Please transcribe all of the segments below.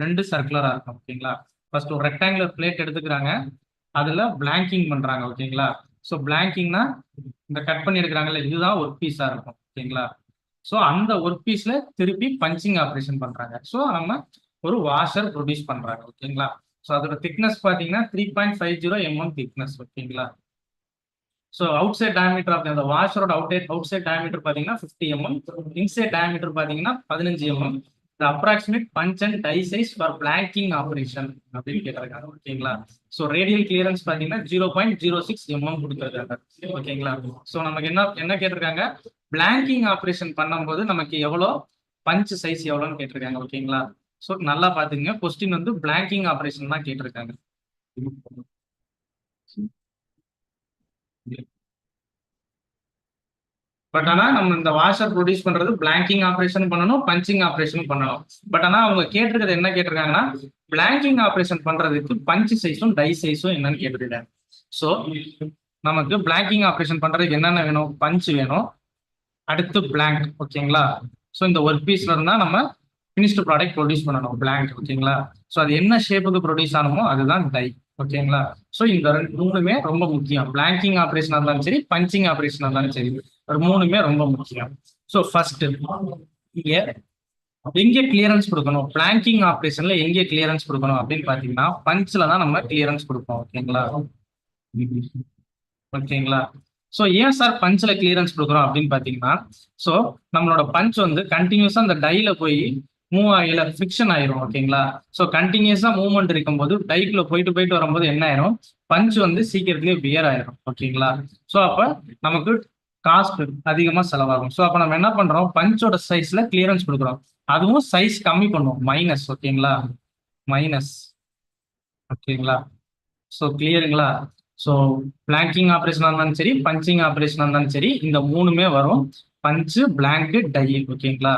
2 சர்க்குலரா இருக்கும் ஓகேங்களா. ஃபர்ஸ்ட் ஒரு ரெக்டாங்குலர் பிளேட் எடுத்துக்கிறாங்க, அதுல பிளாங்கிங் பண்றாங்க ஓகேங்களா. ஸோ பிளாங்கிங்னா இந்த கட் பண்ணி எடுக்கிறாங்கல்ல, இதுதான் ஒர்க் பீஸா இருக்கும் ஓகேங்களா. ஸோ அந்த ஒர்க் பீஸ்ல திருப்பி பஞ்சிங் ஆப்ரேஷன் பண்றாங்க. ஸோ நம்ம ஒரு வாஷர் ப்ரொடியூஸ் பண்றாங்க ஓகேங்களா. ஸோ அதோட திக்னஸ் பாத்தீங்கன்னா 3.50 mm திக்னஸ் ஓகேங்களா. So outside diameter of அந்த வாஷரோட அவுட் சைட் டயமீட்டர் பாத்தீங்கன்னா 50 mm, இன்சைட் டயமீட்டர் பாத்தீங்கன்னா 15 mm. The approximate punch and die size for blanking operation அப்படின்னு கேட்டிருக்காங்க ஓகேங்களா. ஸோ ரேடியல் கிளியரன்ஸ் பாத்தீங்கன்னா 0.06 mm கொடுத்துருக்காங்க ஓகேங்களா. ஸோ நமக்கு என்ன என்ன கேட்டிருக்காங்க, பிளாங்கிங் ஆப்ரேஷன் பண்ணும்போது நமக்கு எவ்வளோ பஞ்ச் சைஸ் எவ்வளோன்னு கேட்டிருக்காங்க ஓகேங்களா. ஸோ நல்லா பாத்துங்க, கொஸ்டின் வந்து பிளாங்கிங் ஆப்ரேஷன் தான் கேட்டிருக்காங்க. பட் ஆனா நம்ம இந்த வாஷர் ப்ரொடியூஸ் பண்றது பிளாங்கிங் ஆப்ரேஷன் பண்ணணும், பஞ்சிங் ஆப்ரேஷன் பண்ணணும். பட் ஆனா அவங்க கேட்டிருக்கிறது என்ன கேட்டிருக்காங்கன்னா, பிளாங்கிங் ஆப்ரேஷன் பண்றதுக்கு பஞ்ச் சைஸும் டை சைஸும் என்னன்னு கேட்டிருக்காங்க. ஸோ நமக்கு பிளாங்கிங் ஆப்ரேஷன் பண்றதுக்கு என்னென்ன வேணும், பஞ்ச் வேணும், அடுத்து பிளாங்க் ஓகேங்களா. ஸோ இந்த ஒர்க் பீஸ்ல இருந்தா நம்ம ஃபினிஷ்டு ப்ராடக்ட் ப்ரொடியூஸ் பண்ணணும் பிளாங்க் ஓகேங்களா. ஸோ அது என்ன ஷேப்புக்கு ப்ரொடியூஸ் ஆகணுமோ அதுதான் டை ஓகேங்களா. ஸோ இந்த மூணுமே ரொம்ப முக்கியம், பிளாங்கிங் ஆப்ரேஷனா இருந்தாலும் சரி, பஞ்சிங் ஆப்ரேஷனா இருந்தாலும் சரி, ஒரு மூணுமே ரொம்ப முக்கியம். ஸோ ஃபர்ஸ்ட் இங்க எங்கே கிளியரன்ஸ் கொடுக்கணும், பிளாங்கிங் ஆப்ரேஷன்ல எங்கே கிளியரன்ஸ் கொடுக்கணும் அப்படின்னு பாத்தீங்கன்னா பஞ்ச்ல தான் நம்ம கிளியரன்ஸ் கொடுப்போம் ஓகேங்களா. ஓகேங்களா. ஸோ ஏன் சார் பஞ்சில் கிளியரன்ஸ் கொடுக்குறோம் அப்படின்னு பார்த்தீங்கன்னா, ஸோ நம்மளோட பஞ்ச் வந்து கண்டினியூஸாக அந்த டைல போய் மூவ் ஆகல, ஃபிக்ஷன் ஆயிரும் ஓகேங்களா. ஸோ கண்டினியூஸாக மூவ்மெண்ட் இருக்கும்போது டைக்குள்ள போயிட்டு போயிட்டு வரும்போது என்ன ஆயிரும், பஞ்ச் வந்து சீக்கிரத்திலேயே வியர் ஆயிரும் ஓகேங்களா. ஸோ அப்போ நமக்கு காஸ்ட் அதிகமாக செலவாகும். ஸோ அப்போ நம்ம என்ன பண்றோம், பஞ்சோட சைஸ்ல கிளியரன்ஸ் கொடுக்குறோம், அதுவும் சைஸ் கம்மி பண்ணுவோம், மைனஸ் ஓகேங்களா, மைனஸ் ஓகேங்களா. ஸோ கிளியருங்களா. ஸோ பிளாங்கிங் ஆப்ரேஷனாக இருந்தாலும் சரி, பஞ்சிங் ஆப்ரேஷனாக இருந்தாலும் சரி, இந்த மூணுமே வரும், பஞ்சு, பிளாங்க், டை ஓகேங்களா.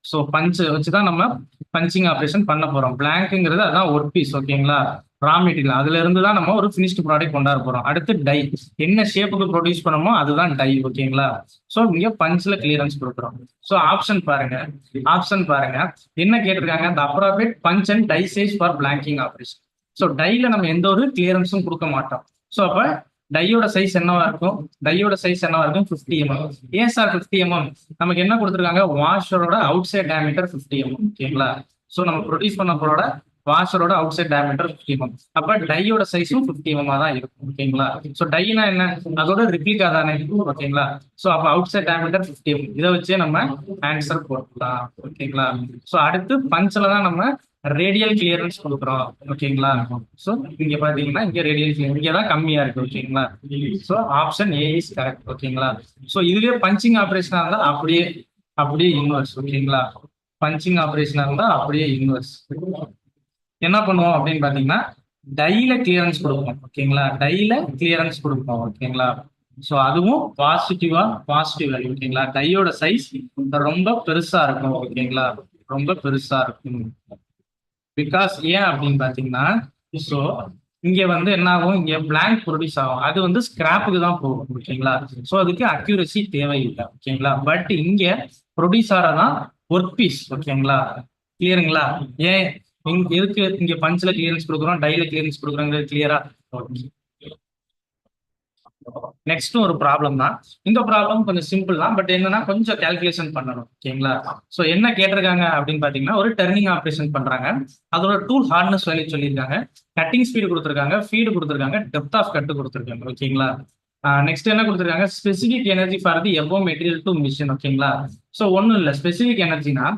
ஸோ பஞ்சு வச்சு தான் நம்ம பஞ்சிங் ஆப்ரேஷன் பண்ண போறோம். பிளாங்க்ங்கிறது அதான் ஒர்க் பீஸ் ஓகேங்களா, ரா மெட்டீரியல், அதுல இருந்து தான் நம்ம ஒரு ஃபினிஷ்டு ப்ராடக்ட் கொண்டாட போறோம். அடுத்து டை, என்ன ஷேப்புக்கு ப்ரொடியூஸ் பண்ணமோ அதுதான் டை ஓகேங்களா. ஸோ இங்க பஞ்ச்ல கிளியரன்ஸ் கொடுக்குறோம். ஸோ ஆப்ஷன் பாருங்க, ஆப்ஷன் பாருங்க என்ன கேட்டிருக்காங்க, the appropriate punch and die size for blanking operation. So டைல நம்ம எந்த ஒரு கிளியரன்ஸும் கொடுக்க மாட்டோம். ஸோ அப்ப டையோட சைஸ் என்னவா இருக்கும், டையோட சைஸ் என்னவா இருக்கும், 50 mm. ஏன் சார் 50 mm, நமக்கு என்ன கொடுத்துருக்காங்க, வாஷரோட அவுட் சைட் டயமீட்டர் 50 mm ஓகேங்களா. ஸோ நம்ம ப்ரொடியூஸ் பண்ண போறோட வாஷரோட அவுட் சைட் டயமீட்டர் 50 mm. அப்ப டையோட சைஸும் 50 mm தான் இருக்கும் ஓகேங்களா. ஸோ டைனா என்ன, அதோட ரிப்ளிகா தானே ஓகேங்களா. ஸோ அப்ப அவுட் சைட் டயமீட்டர் 50 mm, இதை வச்சே நம்ம ஆன்சர் போடலாம் ஓகேங்களா. ஸோ அடுத்து பஞ்சில் தான் நம்ம ரேடியல் கிளியரன்ஸ் கொடுக்குறோம் ஓகேங்களா. ஸோ இங்க பாத்தீங்கன்னா இங்க ரேடியல் கிளியரன்ஸ் இங்க தான் கம்மியா இருக்கு ஓகேங்களா. So option A is correct ஓகேங்களா. ஸோ இதுவே பஞ்சிங் ஆப்ரேஷனா இருந்தா அப்படியே அப்படியே இன்வெர்ஸ் ஓகேங்களா. பஞ்சிங் ஆப்ரேஷனா இருந்தா அப்படியே இன்வெர்ஸ். என்ன பண்ணுவோம் அப்படின்னு பாத்தீங்கன்னா டைல கிளியரன்ஸ் கொடுப்போம் ஓகேங்களா, டைல கிளியரன்ஸ் கொடுப்போம் ஓகேங்களா. ஸோ அதுவும் பாசிட்டிவ் வேல்யூ ஓகேங்களா. டையோட சைஸ் ரொம்ப பெருசா இருக்கும் ஓகேங்களா, ரொம்ப பெருசா இருக்கும். பிகாஸ் ஏன் அப்படின்னு பாத்தீங்கன்னா, ஸோ இங்க வந்து என்ன ஆகும், இங்க பிளாங்க் ப்ரொடியூஸ் ஆகும், அது வந்து ஸ்கிராப்புக்கு தான் போகும் ஓகேங்களா. ஸோ அதுக்கு அக்யூரசி தேவையில்லை ஓகேங்களா. பட் இங்க ப்ரொடியூஸ் ஆறதான் ஒர்க் பீஸ் ஓகேங்களா. கிளியருங்களா. ஏன் எதுக்கு இங்க பஞ்சில் கிளியரன்ஸ் கொடுக்குறோம், டைல கிளியரன்ஸ் கொடுக்குறோங்க, கிளியரா. ஓகே, நெக்ஸ்ட் ஒரு ப்ராப்ளம் தான். இந்த ப்ராப்ளம் கொஞ்சம் சிம்பிள் தான், பட் என்னன்னா கொஞ்சம் கால்குலேஷன் பண்ணணும் ஓகேங்களா. ஸோ என்ன கேட்டிருக்காங்க அப்படின்னு பாத்தீங்கன்னா, ஒரு டர்னிங் ஆப்ரேஷன் பண்றாங்க, அதோட டூல் ஹார்ட்னஸ் வேல்யூ சொல்லியிருக்காங்க, கட்டிங் ஸ்பீடு கொடுத்துருக்காங்க, ஃபீடு கொடுத்துருக்காங்க, டெப்த் ஆஃப் கட்டு கொடுத்துருக்காங்க ஓகேங்களா. நெக்ஸ்ட் என்ன கொடுத்துருக்காங்க, specific energy for the above material to machine ஓகேங்களா. ஸோ ஒன்றும் இல்லை, ஸ்பெசிபிக் எனர்ஜினா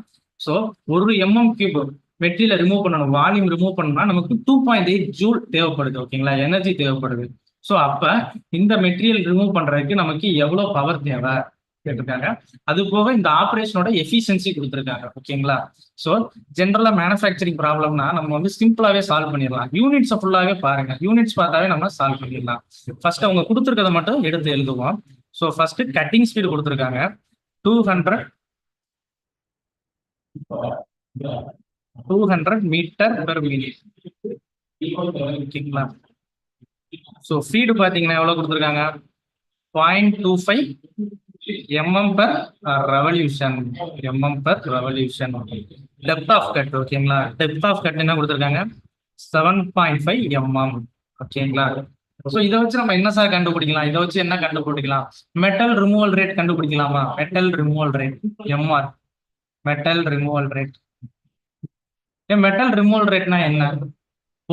ஸோ ஒரு mm³ மெட்டீரியல் ரிமூவ் பண்ணணும், வால்யூம் ரிமூவ் பண்ணணும்னா நமக்கு 2.8 ஜூல் தேவைப்படுது ஓகேங்களா, எனர்ஜி தேவைப்படுது. ஸோ அப்ப இந்த மெட்டீரியல் ரிமூவ் பண்றதுக்கு நமக்கு எவ்வளவு பவர் தேவை கேட்டிருக்காங்க. அது போக இந்த ஆப்ரேஷனோட எஃபிஷியன்சி கொடுத்துருக்காங்க ஓகேங்களா. ஸோ ஜென்ரலா மேனுஃபேக்சரிங் ப்ராப்ளம்னா நம்ம வந்து சிம்பிளாவே சால்வ் பண்ணிடலாம், யூனிட்ஸ் ஃபுல்லாவே பாருங்க, யூனிட்ஸ் பார்த்தாவே நம்ம சால்வ் பண்ணிடலாம். ஃபர்ஸ்ட் அவங்க கொடுத்துருக்கதை மட்டும் எடுத்து எழுதுவோம். ஸோ ஃபர்ஸ்ட் கட்டிங் ஸ்பீடு கொடுத்துருக்காங்க 200 மீட்டர் பெர் மினிட் ஓகேங்களா. ஸோ ஃபீடு பார்த்தீங்கன்னா எவ்வளோ கொடுத்துருக்காங்க, 0.25 mm per revolution. Depth of cut ஓகேங்களா. டெப்த் ஆஃப் கட் என்ன கொடுத்துருக்காங்க 7.5 mm ஓகேங்களா. ஸோ இதை வச்சு நம்ம என்ன சார் கண்டுபிடிக்கலாம், இதை வச்சு என்ன கண்டுபிடிக்கலாம், மெட்டல் ரிமூவல் ரேட் கண்டுபிடிக்கலாமா. Metal removal rate MR, metal removal rate. Metal removal ரேட்னா என்ன,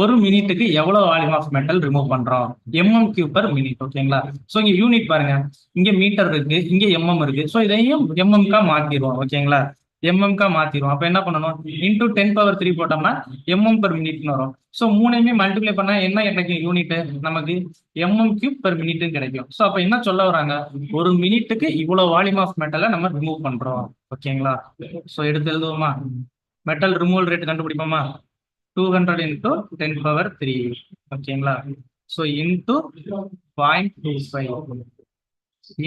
ஒரு மினிட்டுக்கு எவ்வளவு வால்யூம் ஆஃப் மெட்டல் ரிமூவ் பண்றோம், எம்எம் கியூப் பர் மினிட் ஓகேங்களா. ஸோ இங்க யூனிட் பாருங்க, இங்க மீட்டர் இருக்கு, இங்க எம்எம் இருக்கு. ஸோ இதையும் எம்எம்கா மாத்திடுவோம் ஓகேங்களா. எம்எம்கா மாத்திடுவோம். அப்ப என்ன பண்ணணும், இன்டூ 10⁻³ போட்டோம்னா எம்எம் பர் மினிட்னு வரும். ஸோ மூணையுமே மல்டிப்ளை பண்ணா என்ன கிடைக்கும், யூனிட் நமக்கு எம்எம் கியூப் பர் மினிட்னு கிடைக்கும். ஸோ அப்ப என்ன சொல்ல வராங்க, ஒரு மினிட்டுக்கு இவ்வளவு வால்யூம் ஆஃப் மெட்டலை நம்ம ரிமூவ் பண்றோம் ஓகேங்களா. ஸோ எடுத்து எழுதுவோமா, மெட்டல் ரிமூவல் ரேட் கண்டுபிடிப்போமா, 200 into 10⁻³ ஓகேங்களா. So into 0.25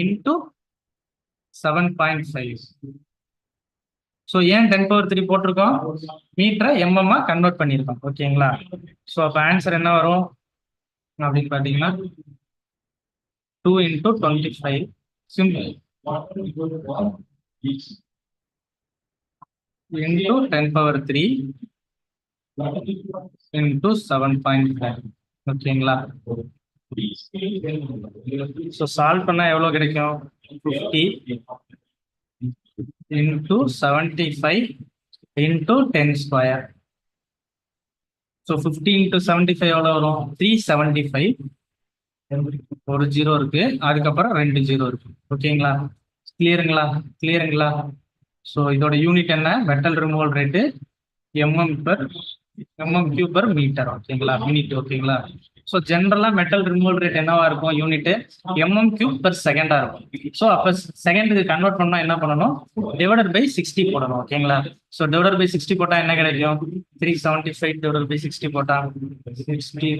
into 7.5. ஸோ ஏன் 10⁻³ போட்டிருக்கோம், மீட்டரை எம்எம்மா கன்வெர்ட் பண்ணியிருக்கோம் ஓகேங்களா. ஸோ அப்போ ஆன்சர் என்ன வரும் அப்படின்னு பார்த்தீங்கன்னா 2 into 25 சிம்பிள் into 10⁻³ into 7.5 ஓகேங்களா. ஸோ சால்வ் பண்ணா எவ்வளவு கிடைக்கும், 50 into 75 into 10 square. So 50 into 75 எவ்வளவு வரும், 375. ஒரு ஜீரோ இருக்கு, அதுக்கப்புறம் 2 ஜீரோ இருக்கு ஓகேங்களா. கிளியருங்களா, கிளியருங்களா. ஸோ இதோட யூனிட் என்ன, metal removal rate mm cube per metre ஓகேங்களா, மினிட் ஓகேங்களா. ஸோ ஜென்ரலா மெட்டல் ரிமூவல் ரேட் என்னவா இருக்கும், யூனிட் எம்எம் கியூப் பர் செகண்டா இருக்கும். ஸோ அப்ப செகண்டுக்கு கன்வெர்ட் பண்ணா என்ன பண்ணணும், டிவைடட் பை 60 போடணும் ஓகேங்களா. ஸோ டிவைடட் பை 60 போட்டா என்ன கிடைக்கும், 375 டிவைடட் பை 60 போட்டா 60.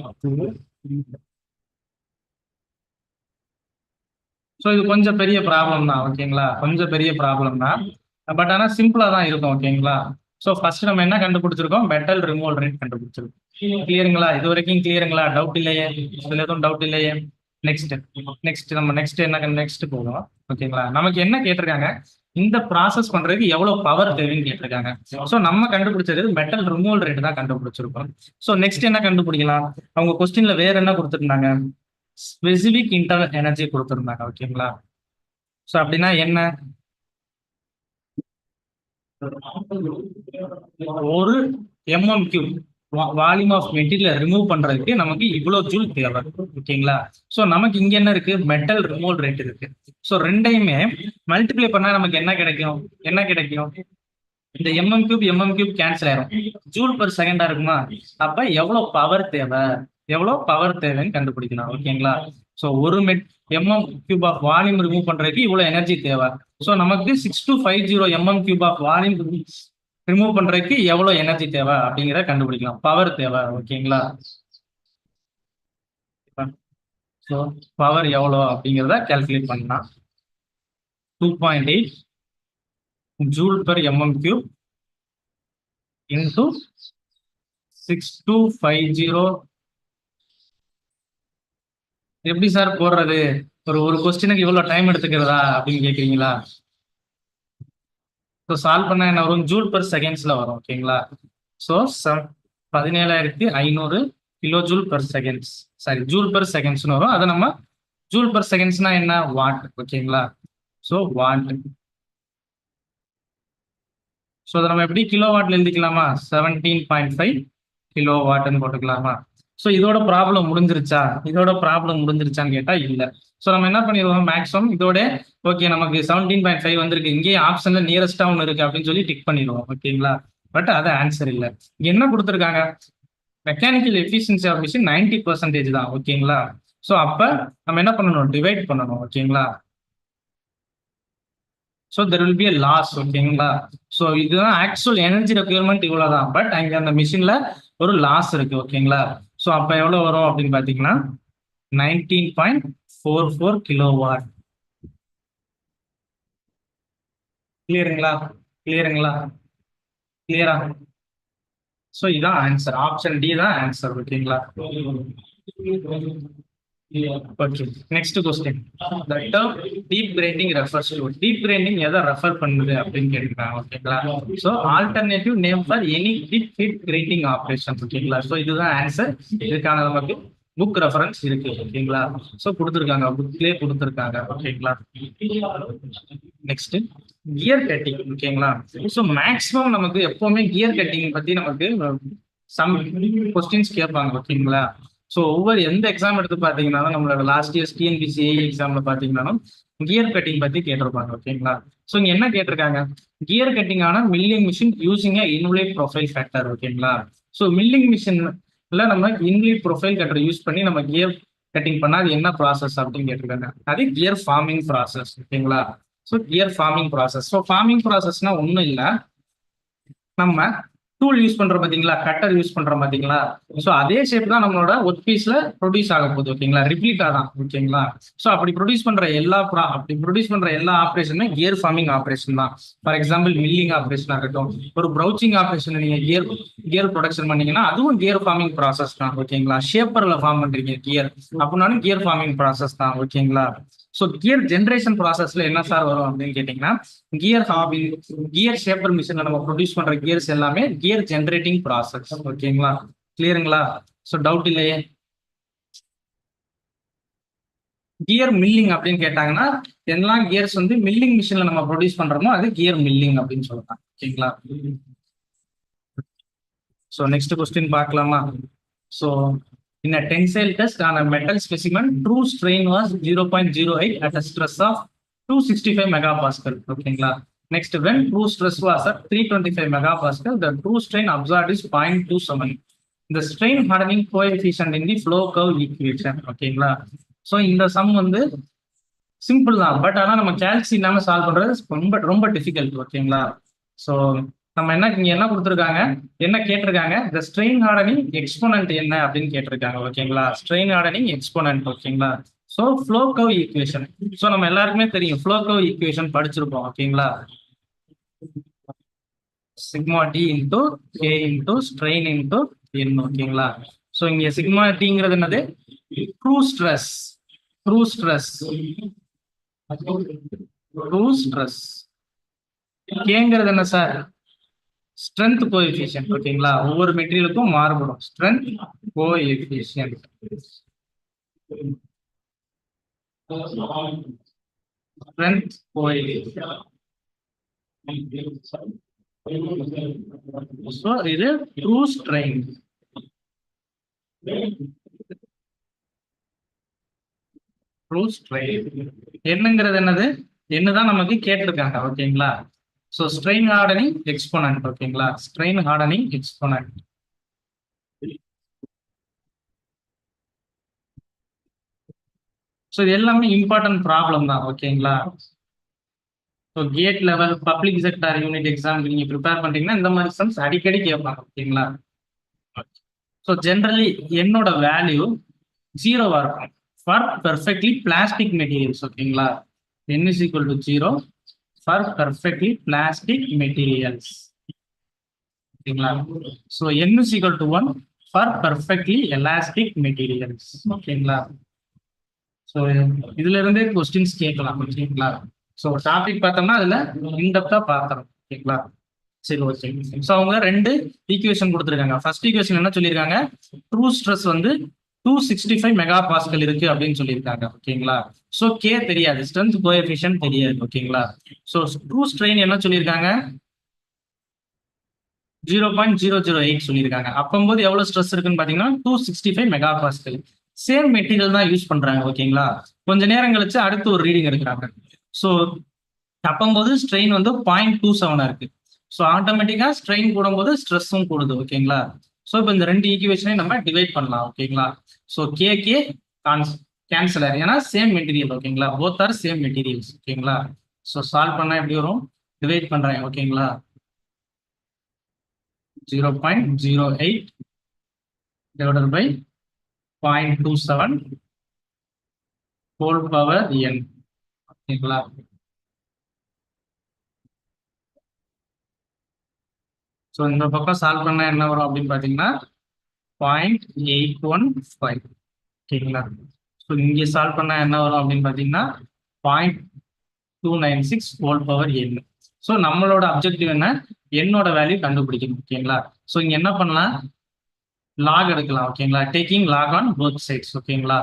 ஸோ இது கொஞ்சம் பெரிய ப்ராப்ளம் தான் ஓகேங்களா, கொஞ்சம் பெரிய ப்ராப்ளம் தான். பட் ஆனால் சிம்பிளா தான் இருக்கும் ஓகேங்களா. ஸோ ஃபர்ஸ்ட் நம்ம என்ன கண்டுபிடிச்சிருக்கோம், மெட்டல் ரிமூவல் ரேட் கண்டுபிடிச்சிருக்கோம். கிளியருங்களா, இது வரைக்கும் கிளியருங்களா, டவுட் இல்லையே, இதுல எதுவும் டவுட் இல்லையே. நெக்ஸ்ட் நம்ம நெக்ஸ்ட் போகலாம் ஓகேங்களா. நமக்கு என்ன கேட்டிருக்காங்க, இந்த ப்ராசஸ் பண்றதுக்கு எவ்வளவு பவர் தேவைன்னு கேட்டிருக்காங்க. ஸோ நம்ம கண்டுபிடிச்சது மெட்டல் ரிமூவல் ரேட் தான் கண்டுபிடிச்சிருக்கோம். ஸோ நெக்ஸ்ட் என்ன கண்டுபிடிக்கலாம், அவங்க கொஸ்டின்ல வேற என்ன கொடுத்துருந்தாங்க, ஸ்பெசிபிக் இன்டர்னல் எனர்ஜி கொடுத்துருந்தாங்க ஓகேங்களா. ஸோ அப்படின்னா என்ன, ஒரு mm cube volume of material remove பண்றதுக்கு நமக்கு இவ்வளவு ஜூல் தேவை ஓகேங்களா. ஸோ நமக்கு இங்க என்ன இருக்கு, மெட்டல் ரிமூவல் ரேட் இருக்கு. ஸோ ரெண்டையுமே மல்டிப்ளை பண்ணா நமக்கு என்ன கிடைக்கும், இந்த எம்எம் கியூப் கேன்சல் ஆயிரும், ஜூல் பர் செகண்டா இருக்குமா. அப்ப எவ்வளவு பவர் தேவைன்னு கண்டுபிடிக்கலாம் ஓகேங்களா. ஸோ ஒரு mm cube of volume remove பண்றதுக்கு இவ்வளவு எனர்ஜி தேவை. ஸோ நமக்கு 6250 mm cube of volume remove பண்றதுக்கு எவ்வளவு எனர்ஜி தேவை அப்படிங்கிறத கண்டுபிடிக்கலாம், பவர் தேவை ஓகேங்களா. ஸோ பவர் எவ்வளோ அப்படிங்கிறத கால்குலேட் பண்ணலாம். 2.8 joule per MM cube into 6250. எப்படி சார் போடுறது, ஒரு கொஸ்டினுக்கு இவ்வளவு டைம் எடுத்துக்கிறதா அப்படின்னு கேட்குறீங்களா. ஸோ சால்வ் பண்ண என்ன வரும், ஜூல் பெர் செகண்ட்ஸ்ல வரும் ஓகேங்களா. So 17,500 kilo joule per seconds, sorry joule per செகண்ட்ஸ்னு வரும். அதை நம்ம ஜூல் பெர் செகண்ட்ஸ்னா என்ன, வாட் ஓகேங்களா. ஸோ வாட், ஸோ அதை நம்ம எப்படி கிலோ வாட்ல எழுதிக்கலாமா, 17.5 கிலோ வாட்னு போட்டுக்கலாமா. ஸோ இதோட ப்ராப்ளம் முடிஞ்சிருச்சான்னு கேட்டா இல்லை. ஸோ நம்ம என்ன பண்ணிடுவோம், மேக்ஸிமம் இதோட ஓகே நமக்கு 17.5 வந்திருக்கு, இங்கே ஆப்ஷன்ல நியரஸ்டா ஒன்று இருக்கு அப்படின்னு சொல்லி டிக் பண்ணிடுவோம் ஓகேங்களா. பட் அது ஆன்சர் இல்லை. என்ன கொடுத்துருக்காங்க, மெக்கானிக்கல் எஃபிஷியன்சி ஆஃப் மிஷின் 90% தான் ஓகேங்களா. ஸோ அப்ப நம்ம என்ன பண்ணணும், டிவைட் பண்ணணும் ஓகேங்களா. So there will be a loss ஓகேங்களா. ஸோ இதுதான் ஆக்சுவல் எனர்ஜி ரெக்யர்மெண்ட் இவ்வளவுதான், பட் அங்க அந்த மிஷின்ல ஒரு லாஸ் இருக்கு ஓகேங்களா. ஸோ அப்ப எவ்வளவு வரும் அப்படின்னு பாத்தீங்கன்னா 19.44 கிலோவாட். கிளியருங்களா, கிளியரா. ஸோ இதான் ஆன்சர், ஆப்ஷன் டி தான் ஆன்சர் ஓகேங்களா. Okay. Next question. The term deep grinding refers to deep grinding எதை ரெஃபர் பண்ணுது அப்படின்னு கேட்டிருக்காங்க. ஓகேங்களா? So alternative name for any deep feed grinding operation. ஓகேங்களா? ஸோ இதுதான் ஆன்சர். இதுக்கான நமக்கு புக் ரெஃபரன்ஸ் இருக்கு. ஓகேங்களா? ஸோ கொடுத்துருக்காங்க, புக்லேயே கொடுத்துருக்காங்க. ஓகேங்களா? Next gear cutting. ஓகேங்களா? ஸோ மேக்ஸிமம் நமக்கு எப்பவுமே கியர் கட்டிங் பத்தி நமக்கு சம் கொஸ்டின்ஸ் கேட்பாங்க. ஓகேங்களா? ஸோ ஒவ்வொரு எந்த எக்ஸாம் எடுத்து பார்த்தீங்கன்னாலும் நம்மளோட லாஸ்ட் இயர்ஸ் டிஎன்பிசி எக்ஸாம்ல பார்த்தீங்கன்னாலும் கியர் கட்டிங் பத்தி கேட்டிருப்பாங்க. ஓகேங்களா? ஸோ இங்க என்ன கேட்டிருக்காங்க, கியர் கட்டிங் ஆன milling machine using invalid profile factor. ஓகேங்களா? ஸோ மில்லிங் மிஷின்ல நம்ம இன்வெலிட் ப்ரொஃபைல் கட்டர் யூஸ் பண்ணி நம்ம கியர் கட்டிங் பண்ணா அது என்ன ப்ராசஸ் அப்படின்னு கேட்டிருக்காங்க. அது கியர் ஃபார்மிங் ப்ராசஸ். ஓகேங்களா? So gear forming process. So forming ப்ராசஸ்னா ஒன்றும் இல்லை, நம்ம டூல் யூஸ் பண்றோம் பாத்தீங்களா, கட்டர் யூஸ் பண்றோம் பாத்தீங்களா, ஸோ அதே ஷேப் தான் நம்மளோட ஒர்க் பீஸ்ல ப்ரொடியூஸ் ஆக போகுது. ஓகேங்களா? ரிப்பீட்டா தான். ஓகேங்களா? ஸோ அப்படி ப்ரொடியூஸ் பண்ற எல்லா ஆப்ரேஷனுமே கியர் ஃபார்மிங் ஆப்ரேஷன் தான். ஃபார் எக்ஸாம்பிள் மில்லிங் ஆப்ரேஷன் ஆகட்டும், ஒரு ப்ரௌச்சிங் ஆப்ரேஷன் நீங்க கியர் ப்ரொடக்ஷன் பண்ணீங்கன்னா அதுவும் கியர் ஃபார்மிங் ப்ராசஸ் தான். ஓகேங்களா? ஷேப்பர்ல ஃபார்ம் பண்றீங்க கியர் அப்படின்னாலும் கியர் ஃபார்மிங் ப்ராசஸ் தான். ஓகேங்களா? ஸோ கியர் ஜென்ரேஷன் ப்ராசஸ்ல என்ன சார் வரும் அப்படின்னு கேட்டீங்கன்னா, கியர் ஷேப்பர் மிஷின்ல நம்ம ப்ரொடியூஸ் பண்ற கியர்ஸ் எல்லாமே கியர் ஜென்ரேட்டிங் ப்ராசஸ். ஓகேங்களா? கிளியருங்களா? ஸோ டவுட் இல்லையே. கியர் மில்லிங் அப்படின்னு கேட்டாங்கன்னா எல்லா கியர்ஸ் வந்து மில்லிங் மிஷின்ல நம்ம ப்ரொடியூஸ் பண்றோமோ அது கியர் மில்லிங் அப்படின்னு சொல்லலாம். ஓகேங்களா? ஸோ நெக்ஸ்ட் கொஸ்டின் பார்க்கலாமா? So in a tensile test on a metal specimen, true strain was 0.08 at a stress of 265 megapascal. ஓகேங்களா? Next, when true stress was at 325 megapascal, the true strain observed is 0.27. The strain hardening coefficient in the flow curve equation. ஓகேங்களா? So இந்த some வந்து simple தான், but ஆனால் நம்ம கேல்சி இல்லாமல் solve பண்றது ரொம்ப ரொம்ப டிஃபிகல்ட். ஓகேங்களா? ஸோ நம்ம இங்க என்ன கொடுத்துருக்காங்க, என்ன கேட்டிருக்காங்க, த ஸ்ட்ரெயின் ஹார்டனிங் எக்ஸ்போனன்ட் என்ன அப்படின்னு கேட்டிருக்காங்க. ஓகேங்களா? Strain hardening exponent. ஓகேங்களா? So flow curve equation. So நம்ம எல்லாருக்குமே தெரியும் ஃப்ளோ கர்வ் ஈக்குவேஷன் படிச்சிருப்போம். ஓகேங்களா? Sigma T into K into strain into N. ஓகேங்களா? ஸோ இங்க சிக்மா டிங்கிறது என்னது, true stress. True stress true stress. கேங்கிறது என்ன சார், ஸ்ட்ரென்த் கோஎஃபிஷியன்ட். ஓகேங்களா? ஒவ்வொரு மெட்டீரியலுக்கும் மாறுபடும் strength coefficient. Strength coefficient. So இது ட்ரூ ஸ்ட்ரெயின். ட்ரூ ஸ்ட்ரெயின் என்னங்கிறது என்னது, என்னதான் நமக்கு கேட்டிருக்காங்க. ஓகேங்களா? So strain hardening exponent. ஓகேங்களா? Strain hardening exponent. ஸோ இது எல்லாமே இம்பார்ட்டன்ட் ப்ராப்ளம் தான். ஓகேங்களா? So GATE level public sector unit exam நீங்க ப்ரிப்பேர் பண்றீங்கன்னா இந்த மாதிரி சம்ஸ் அடிக்கடி கேட்பாங்க. ஓகேங்களா? ஸோ ஜென்ரலி என்னோட வேல்யூ 0வா இருக்கும் ஃபார் பெர்ஃபெக்ட்லி பிளாஸ்டிக் மெட்டீரியல்ஸ். ஓகேங்களா? n is equal to 0 for perfectly plastic materials. ஓகேங்களா? So n is equal to 1 for perfectly elastic materials. ஓகேங்களா? ஸோ இதுல இருந்தே கொஸ்டின்ஸ் கேட்கலாம். ஓகேங்களா? ஸோ டாபிக் பார்த்தோம்னா அதுல இன்டெப்தா பார்க்கணும். ஓகேங்களா? சரி, ஓகே. ஸோ அவங்க ரெண்டு ஈக்குவேஷன் கொடுத்துருக்காங்க. ஃபர்ஸ்ட் ஈக்குவேஷன் என்ன சொல்லியிருக்காங்க, ட்ரூ ஸ்ட்ரெஸ் வந்து 265 மெகா பாஸ்கல் இருக்கு அப்படின்னு சொல்லியிருக்காங்க. ஓகேங்களா? ஸோ கே தெரியாது, ஸ்ட்ரென்த் கோஎஃபிஷியன்ட் தெரியாது. ஓகேங்களா? ஸோ ட்ரூ ஸ்ட்ரெயின் என்ன சொல்லியிருக்காங்க, 0.008 சொல்லியிருக்காங்க. அப்போது எவ்வளவு ஸ்ட்ரெஸ் இருக்குன்னு பாத்தீங்கன்னா 265 மெகா பாஸ்கல். சேம் மெட்டீரியல் தான் யூஸ் பண்றாங்க. ஓகேங்களா? கொஞ்ச நேரம் கழிச்சு அடுத்து ஒரு ரீடிங் எடுக்கிறாங்க. ஸோ அப்போது ஸ்ட்ரெயின் வந்து 0.27 இருக்கு. ஸோ ஆட்டோமேட்டிக்கா ஸ்ட்ரெயின் கூடும்போது ஸ்ட்ரெஸ்ஸும் கூடுது. ஓகேங்களா? ஸோ இப்போ இந்த ரெண்டு ஈக்குவேஷனையும் நம்ம டிவைட் பண்ணலாம். ஓகேங்களா? ஸோ கே கேன்சலர், ஏன்னா சேம் மெட்டீரியல். ஓகேங்களா? Both are same materials. ஓகேங்களா? ஸோ சால்வ் பண்ணா எப்படி வரும், டிவைட் பண்றேன். ஓகேங்களா? 0.08 divided by 0.27 whole power n. ஓகேங்களா? ஸோ இந்த பக்கம் சால்வ் பண்ணா என்ன வரும் அப்படின்னு பார்த்தீங்கன்னா 0.815. ஓகேங்களா? ஸோ ஸோ இங்கே சால்வ் பண்ணா என்ன வரும் அப்படின்னு பார்த்தீங்கன்னா 0.296 ஹோல் பவர் n. ஸோ நம்மளோட அப்ஜெக்டிவ் என்ன, என்னோட வேல்யூ கண்டுபிடிக்கணும். ஓகேங்களா. ஸோ இங்க என்ன பண்ணலாம், லாக் எடுக்கலாம். ஓகேங்களா, taking log on both sides. ஓகேங்களா.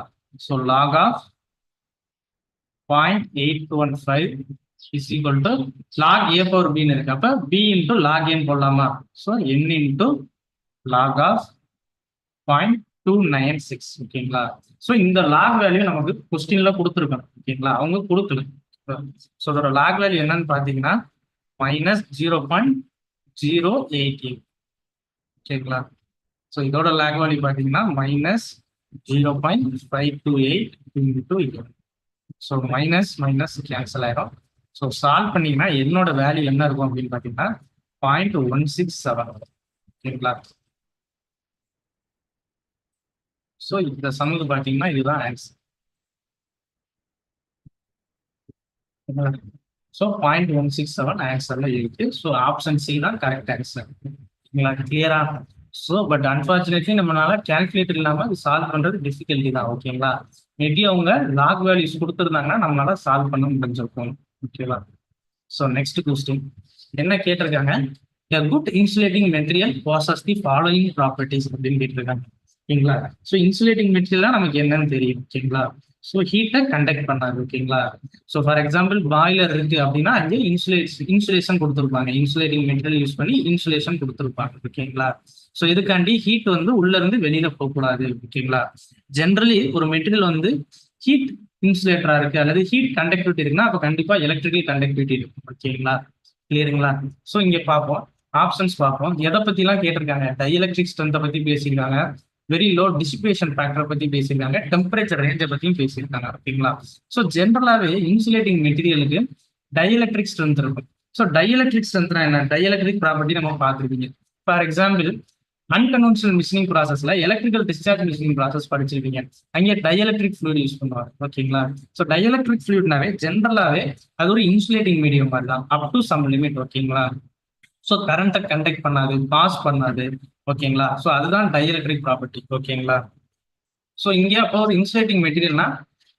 So log of 0.815 is equal to log a power b இருக்கு. அப்ப b இன்டூ லாக் n போடலாமா. So n into log of 0.296. ஓகேங்களா. ஸோ இந்த லாக் வேல்யூ நமக்கு கொஸ்டின்ல கொடுத்துருக்கணும். ஓகேங்களா, அவங்க கொடுக்கல. ஸோ அதோட லாக் வேல்யூ என்னன்னு பார்த்தீங்கன்னா -0.088. ஓகேங்களா. ஸோ இதோட லாக் வேல்யூ பார்த்தீங்கன்னா -0.528 into. So minus minus cancel ஆயிரும். ஸோ சால்வ் பண்ணீங்கன்னா என்னோட வேல்யூ என்ன இருக்கும் அப்படின்னு பார்த்தீங்கன்னா 0.167. ஓகேங்களா. ஸோ இந்த சம்முக்கு பார்த்தீங்கன்னா இதுதான் ஆன்சர். ஸோ 0.167 ஆன்சர்ல இருக்கு. ஸோ ஆப்ஷன் சி தான் கரெக்ட் ஆன்சர். கிளியரா. ஸோ பட் அன்பார்ச்சுனேட்லி நம்மளால கால்குலேட்டர் இல்லாம அது சால்வ் பண்றது டிஃபிகல்ட்டி தான். ஓகேங்களா. மேபி அவங்க லாக் வேல்யூஸ் கொடுத்துருந்தாங்கன்னா நம்மளால சால்வ் பண்ண முடிஞ்சிருக்கும். ஓகேவா. ஸோ நெக்ஸ்ட் கொஸ்டின் என்ன கேட்டிருக்காங்க, a good insulating material possesses the following properties அப்படின்னு கேட்டிருக்காங்க. ஓகேங்களா. ஸோ இன்சுலேட்டிங் மெட்டீரியல் நமக்கு என்னன்னு தெரியும். ஓகேங்களா. ஸோ ஹீட்டை கண்டக்ட் பண்ணாது. ஓகேங்களா. ஸோ ஃபார் எக்ஸாம்பிள் பாய்லர் இருக்கு அப்படின்னா அங்கே இன்சுலேஷன் கொடுத்துருப்பாங்க. இன்சுலேட்டிங் மெட்டீரியல் யூஸ் பண்ணி இன்சுலேஷன் கொடுத்துருப்பாங்க. ஓகேங்களா. ஸோ இதுக்காண்டி ஹீட் வந்து உள்ள இருந்து வெளியில போகக்கூடாது. ஓகேங்களா. ஜென்ரலி ஒரு மெட்டீரியல் வந்து ஹீட் இன்சுலேட்டரா இருக்கு அல்லது ஹீட் கண்டக்டிவிட்டி இருக்குன்னா அப்போ கண்டிப்பா எலக்ட்ரிக்கல் கண்டக்டிவிட்டி இருக்கும். ஓகேங்களா. கிளியருங்களா. ஸோ இங்க பார்ப்போம், ஆப்ஷன்ஸ் பார்ப்போம். எதை பத்தி எல்லாம் கேட்டிருக்காங்க, டைஎலக்ட்ரிக் ஸ்ட்ரென்த்தை பத்தி பேசியிருக்காங்க, வெரி லோ டிசிபேஷன் ஃபேக்டரை பத்தி பேசியிருக்காங்க, டெம்பரேச்சர் ரேஞ்சை பத்தியும் பேசியிருக்காங்க. ஓகேங்களா. ஸோ ஜென்ரலாவே இன்சுலேட்டிங் மெட்டீரியலுக்கு டைஎலக்ட்ரிக் ஸ்ட்ரென்த் இருக்கும். ஸோ டைஎலக்ட்ரிக் ஸ்ட்ரென்த்னா என்ன, டைஎலக்ட்ரிக் ப்ராப்பர்ட்டி நம்ம பார்த்துருப்பீங்க. ஃபார் எக்ஸாம்பிள் அன்கன்வென்ஷனல் மிஷினிங் ப்ராசஸ்ல எலக்ட்ரிக்கல் டிஸ்சார்ஜ் மிஷினிங் ப்ராசஸ் படிச்சிருப்பீங்க. அங்கே டைஎலக்ட்ரிக் ஃப்ளூயிட் யூஸ் பண்ணுவாங்க. ஓகேங்களா. ஸோ டைஎலக்ட்ரிக் ஃப்ளூயிட்னாவே ஜென்ரலாவே அது ஒரு இன்சுலேட்டிங் மீடியம் மாதிரி தான் அப் டு சம் லிமிட். ஓகேங்களா. ஸோ கரண்ட்டை கண்டக்ட் பண்ணாது, பாஸ் பண்ணாது. ஓகேங்களா. ஸோ அதுதான் டைஎலக்ட்ரிக் ப்ராப்பர்ட்டி. ஓகேங்களா. ஸோ இங்கே அப்போ ஒரு இன்சுலேட்டிங் மெட்டீரியல்னா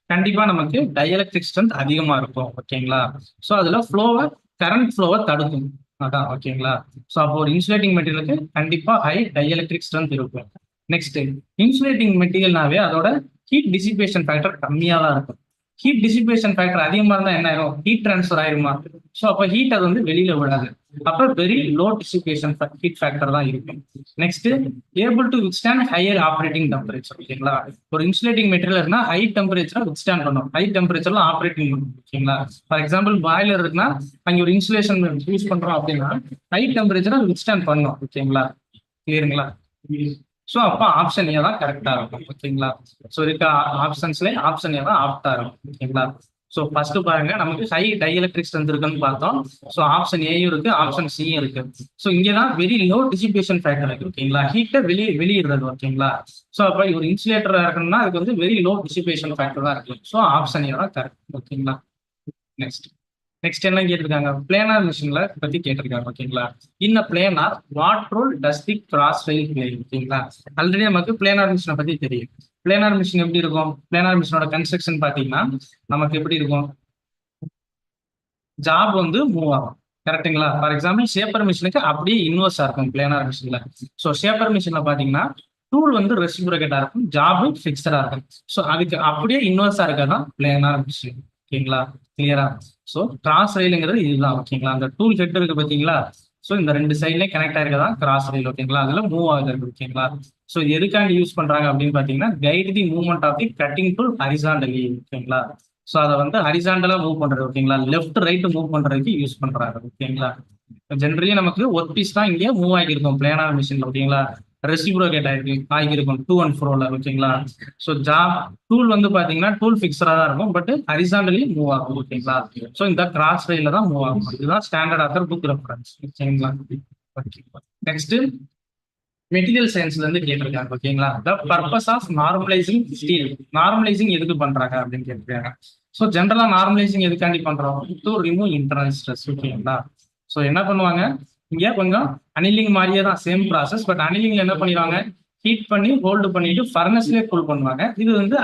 கண்டிப்பா நமக்கு டைஎலக்ட்ரிக் ஸ்ட்ரென்த் அதிகமா இருக்கும். ஓகேங்களா. ஸோ அதுல ஃப்ளோவை கரண்ட் ஃப்ளோவை தடுக்கும். அதான். ஓகேங்களா. ஸோ அப்போ ஒரு இன்சுலேட்டிங் மெட்டீரியலுக்கு கண்டிப்பா ஹை டைஎலக்ட்ரிக் ஸ்ட்ரென்த் இருக்கும். நெக்ஸ்ட் இன்சுலேட்டிங் மெட்டீரியல்னாவே அதோட ஹீட் டிசிபேஷன் ஃபேக்டர் கம்மியா தான் இருக்கும். ஹீட் டிசிபேஷன் ஃபேக்டர் அதிகமா இருந்தா என்ன ஆயிரும், ஹீட் டிரான்ஸ்ஃபர் ஆயிருமா. ஸோ அப்போ ஹீட் அது வந்து வெளியில விடாது. அப்போ very low dissipation heat factor தான் இருக்கும். Next able to withstand higher operating temperature. ஓகேங்களா. ஒரு இன்சுலேட்டிங் மெட்டீரியல் இருக்குன்னா ஹை டெம்பரேச்சரை வித்ஸ்டாண்ட் பண்ணும், ஹை டெம்பரேச்சர்ல ஆப்ரேட்டிங் பண்ணும். ஓகேங்களா. ஃபார் எக்ஸாம்பிள் பாய்லர் இருக்குன்னா அங்கே ஒரு இன்சுலேஷன் யூஸ் பண்றோம் அப்படின்னா ஹை டெம்பரேச்சரை வித்ஸ்டாண்ட் பண்ணும். ஓகேங்களா. கிளியருங்களா. ஸோ அப்போ ஆப்ஷன் ஏ தான் கரெக்டா இருக்கும். ஓகேங்களா. ஸோ இருக்க ஆப்ஷன்ஸ்ல ஆப்ஷன் ஏ தான் ஆப்டா இருக்கும். ஓகேங்களா. ஸோ ஃபர்ஸ்ட் பாருங்க, நமக்கு ஹை டைஎலக்ட்ரிக் ஸ்ட்ரென்த் இருக்குன்னு பார்த்தோம். ஸோ ஆப்ஷன் ஏயும் இருக்கு, ஆப்ஷன் சியும் இருக்கு. ஸோ இங்கே தான் வெரி லோ டிசிபேஷன் ஃபேக்டர் இருக்கு. ஓகேங்களா. ஹீட்டை வெளியிடுறது. ஓகேங்களா. ஸோ அப்போ ஒரு இன்சுலேட்டரா இருக்கணும்னா அதுக்கு வந்து வெரி லோ டிசிபேஷன் ஃபேக்டர் தான் இருக்கு. ஸோ ஆப்ஷன் ஏ தான் கரெக்ட். ஓகேங்களா. நெக்ஸ்ட் என்ன கேட்டிருக்காங்க, பிளேனார் மிஷின்ல பத்தி கேட்டிருக்காங்க. ஓகேங்களா. In a planer what role does the cross rail play. ஓகேங்களா. ஆல்ரெடி நமக்கு பிளேனார் மிஷினை பத்தி தெரியும். பிளேனார் மிஷின் எப்படி இருக்கும், பிளேனார் மிஷினோட கன்ஸ்ட்ரக்ஷன் பாத்தீங்கன்னா நமக்கு எப்படி இருக்கும், ஜாப் வந்து மூவ் ஆகும். கரெக்டுங்களா. ஃபார் எக்ஸாம்பிள் ஷேப்பர் மிஷினுக்கு அப்படியே இன்வர்ஸா இருக்கும் பிளேனார் மிஷின்ல. ஸோ ஷேப்பர் மிஷின்ல பாத்தீங்கன்னா டூல் வந்து ரெசிப்ரோகேட்டா இருக்கும், ஜாப் ஃபிக்ஸடா இருக்கும். ஸோ அதுக்கு அப்படியே இன்வர்ஸா இருக்கதான் பிளேனார் மிஷின். ஓகேங்களா. கிளியரா. ஸோ கிராஸ் ரயிலுங்கிறது இதுதான். ஓகேங்களா. அந்த டூல் ஹெட் இருக்கு பாத்தீங்களா. ஸோ இந்த ரெண்டு சைட்லயும் கனெக்ட் ஆயிருக்கதான் கிராஸ் ரயில். ஓகேங்களா. அதுல மூவ் ஆகுது. ஓகேங்களா. ஸோ எதுக்காண்டி யூஸ் பண்றாங்க அப்படின்னு பாத்தீங்கன்னா guide the movement of the cutting tool horizontally. ஓகேங்களா. ஸோ அதை வந்து ஹரிசாண்டலா மூவ் பண்றது. ஓகேங்களா. லெஃப்ட் ரைட் மூவ் பண்றதுக்கு யூஸ் பண்றாங்க. ஓகேங்களா. ஜென்ரலி நமக்கு ஒர்க் பீஸ் தான் இங்கே மூவ் ஆகிருக்கும் பிளேனார் மிஷின்ல. ஓகேங்களா. ரெசிப்ரோகேட் ஆகிருக்கும் டூ அண்ட் ஃப்ரோல. ஓகேங்களா. ஸோ ஜாப் டூல் வந்து பாத்தீங்கன்னா டூல் ஃபிக்ஸரா தான் இருக்கும், பட் ஹரிசாண்டலி மூவ் ஆகும். ஓகேங்களா. ஸோ இந்த கிராஸ் ரயில தான் மூவ் ஆகும். இதுதான் ஸ்டாண்டர்ட் ஆத்தர் புக் ரெஃபரன்ஸ். ஓகேங்களா. நெக்ஸ்ட் மெட்டீரியல் சயின்ஸ்ல இருந்து கேட்டிருக்காங்க. ஓகேங்களா. The purpose of normalising steel. Normalising எதுக்கு பண்றாங்க அப்படின்னு கேட்டிருக்காங்க. ஸோ ஜென்ரலா நார்மலைசிங் எதுக்காண்டி பண்றோம், டு ரிமூவ் இன்டர்னல் ஸ்ட்ரெஸ். ஓகேங்களா. ஸோ என்ன பண்ணுவாங்க, இங்க கொஞ்சம் அனிலிங் மாதிரியே தான் சேம் ப்ராசஸ், பட் அனிலிங்ல என்ன பண்ணிடுவாங்க, ஹீட் பண்ணி ஹோல்டு பண்ணிட்டு ஃபர்னஸ்லேயே கூல் பண்ணுவாங்க. இது வந்து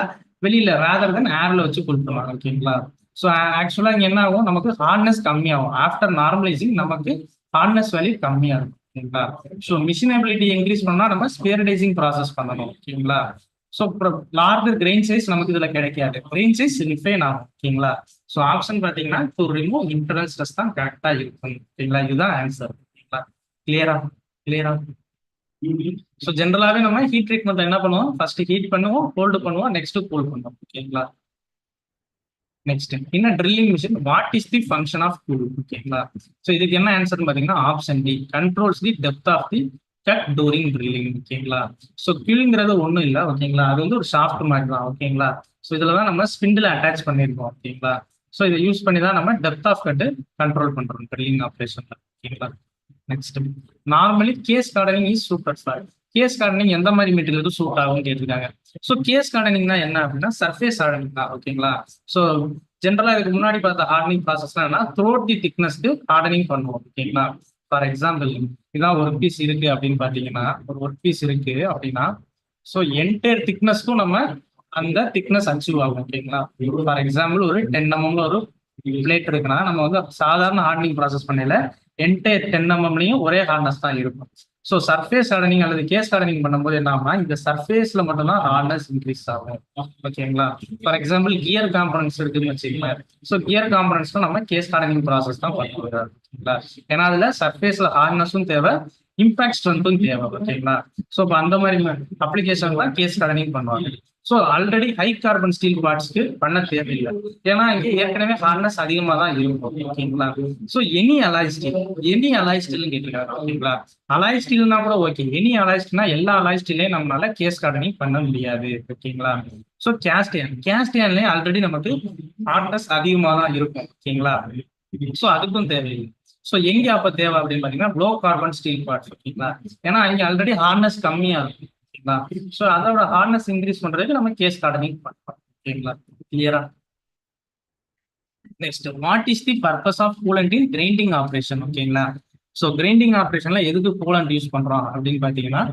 வெளியில ரேதர் தென் ஏர்ல வச்சு புல் பண்ணுவாங்க ஓகேங்களா. ஸோ ஆக்சுவலா இங்க என்ன ஆகும், நமக்கு ஹார்ட்னஸ் கம்மியாகும். ஆஃப்டர் நார்மலைசிங் நமக்கு ஹார்ட்னஸ் வேல்யூ கம்மியா இருக்கும் ஓகேங்களா. ஸோ மிஷினபிலிட்டி இன்க்ரீஸ் பண்ணா நம்ம ஸ்பியரைடைசிங் ப்ராசஸ் பண்ணணும் ஓகேங்களா. ஸோ லார்ஜர் கிரெயின் சைஸ் நமக்கு இதுல கிடைக்காது, கிரெயின் சைஸ் ரிஃபைன் ஆகும் ஓகேங்களா. ஸோ ஆப்ஷன் பாத்தீங்கன்னா டு ரிமூவ் இன்டர்னல் ஸ்ட்ரெஸ் தான் கரெக்டா இருக்கும் ஓகேங்களா. இதுதான் ஆன்சர் ஓகேங்களா. கிளியரா கிளியரா. ஸோ ஜென்ரலாவே நம்ம ஹீட் ட்ரீட்மெண்ட் என்ன பண்ணுவோம், ஃபர்ஸ்ட் ஹீட் பண்ணுவோம், ஹோல்டு பண்ணுவோம், நெக்ஸ்ட் கூல் பண்ணுவோம் ஓகேங்களா. நெக்ஸ்ட் என்ன drilling machine, what is the function of cool ஓகேங்களா. ஸோ இதுக்கு என்ன ஆன்சர் பாத்தீங்கன்னா option D, controls the depth of the cut during drilling ஓகேங்களா. ஸோ கியூங்கிறது ஒன்றும் இல்லை ஓகேங்களா, அது வந்து ஒரு ஷாஃப்ட் மாதிரி தான் ஓகேங்களா. ஸோ இதில் தான் நம்ம ஸ்பிண்டில் அட்டாச் பண்ணியிருக்கோம் ஓகேங்களா. ஸோ இதை யூஸ் பண்ணி தான் நம்ம டெப்த் ஆஃப் கட்டு கண்ட்ரோல் பண்ணுறோம் ட்ரில்லிங் ஆப்ரேஷனில் ஓகேங்களா. Next normally case hardening is super for, case hardening எந்த மாதிரி மெட்டீரியலுக்கு சூட் ஆகும்னு கேட்டிருக்காங்க. ஸோ கேஸ் கார்டனிங்னா என்ன அப்படின்னா சர்ஃபேஸ் ஹார்டனிங் தான் ஓகேங்களா. ஸோ ஜென்ரலா இதுக்கு முன்னாடி பார்த்த ஹார்டனிங் ப்ராசஸ்லாம் என்ன, த்ரோட் தி திக்னஸ்க்கு ஹார்டனிங் பண்ணுவோம் ஓகேங்களா. ஃபார் எக்ஸாம்பிள் இதான் ஒர்க் பீஸ் இருக்கு அப்படின்னு பாத்தீங்கன்னா, ஒரு ஒர்க் பீஸ் இருக்கு அப்படின்னா ஸோ என்டையர் திக்னஸ்க்கும் நம்ம அந்த திக்னஸ் அச்சீவ் ஆகும் ஓகேங்களா. ஃபார் எக்ஸாம்பிள் ஒரு 10 mm ஒரு பிளேட் இருக்குன்னா நம்ம வந்து சாதாரண ஹார்டனிங் ப்ராசஸ் பண்ணல என்டையர் 10 mm ஒரே ஹார்ட்னஸ் தான் இருக்கும். ஸோ சர்ஃபேஸ் ஹார்டனிங் அல்லது கேஸ் ஹார்டனிங் பண்ணும்போது என்ன ஆகும்னா இந்த சர்ஃபேஸ்ல மட்டும்தான் ஹார்ட்னஸ் இன்க்ரீஸ் ஆகும் ஓகேங்களா. ஃபார் எக்ஸாம்பிள் கியர் காம்பனன்ஸ் இருக்குன்னு வச்சுக்கோங்க. ஸோ கியர் காம்பனன்ஸ்ல நம்ம கேஸ் ஹார்டனிங் ப்ராசஸ் தான் பண்ணுவோம் ஓகேங்களா. ஏன்னா அதுல சர்ஃபேஸ்ல ஹார்ட்னஸும் தேவை, இம்பாக்ட் ஸ்ட்ரென்த்தும் தேவை ஓகேங்களா. ஸோ இப்போ அந்த மாதிரி அப்ளிகேஷன் தான் கேஸ் ஹார்டனிங் பண்ணுவாங்க. So already high carbon steel பார்ட்ஸ்க்கு பண்ண தேவையில்லை, ஏன்னா இங்கே ஏற்கனவே ஹார்ட்னஸ் அதிகமாக தான் இருக்கும் ஓகேங்களா. ஸோ எனி அலாய் ஸ்டீல்னு கேட்டிருக்காங்க ஓகேங்களா. அலாய் ஸ்டீல்னா கூட ஓகே, எனி அலாய் ஸ்டீல்னா எல்லா அலாய் ஸ்டீலையும் நம்மளால கேஸ் கார்டனிங் பண்ண முடியாது ஓகேங்களா. ஸோ கேஸ்டியன்லேயே ஆல்ரெடி நமக்கு ஹார்ட்னஸ் அதிகமாக தான் இருக்கும் ஓகேங்களா. ஸோ அதுக்கும் தேவையில்லை. ஸோ எங்கே அப்போ தேவை அப்படின்னு பார்த்தீங்கன்னா லோ கார்பன் ஸ்டீல் பார்ட்ஸ் ஓகேங்களா, ஏன்னா இங்கே ஆல்ரெடி ஹார்ட்னஸ் கம்மியாக இருக்கும். ஸோ அதோட ஹார்ட்னஸ் இன்க்ரீஸ் பண்றதுக்கு நம்ம கேஸ் கார்டனிங் பண்ணலாம் ஓகேங்களா. கிளியரா. Next what is the purpose of coolant in grinding operation ஓகேங்களா. ஸோ கிரைண்டிங் ஆப்ரேஷன்ல எதுக்கு கூலண்ட் யூஸ் பண்றோம் அப்படின்னு பாத்தீங்கன்னா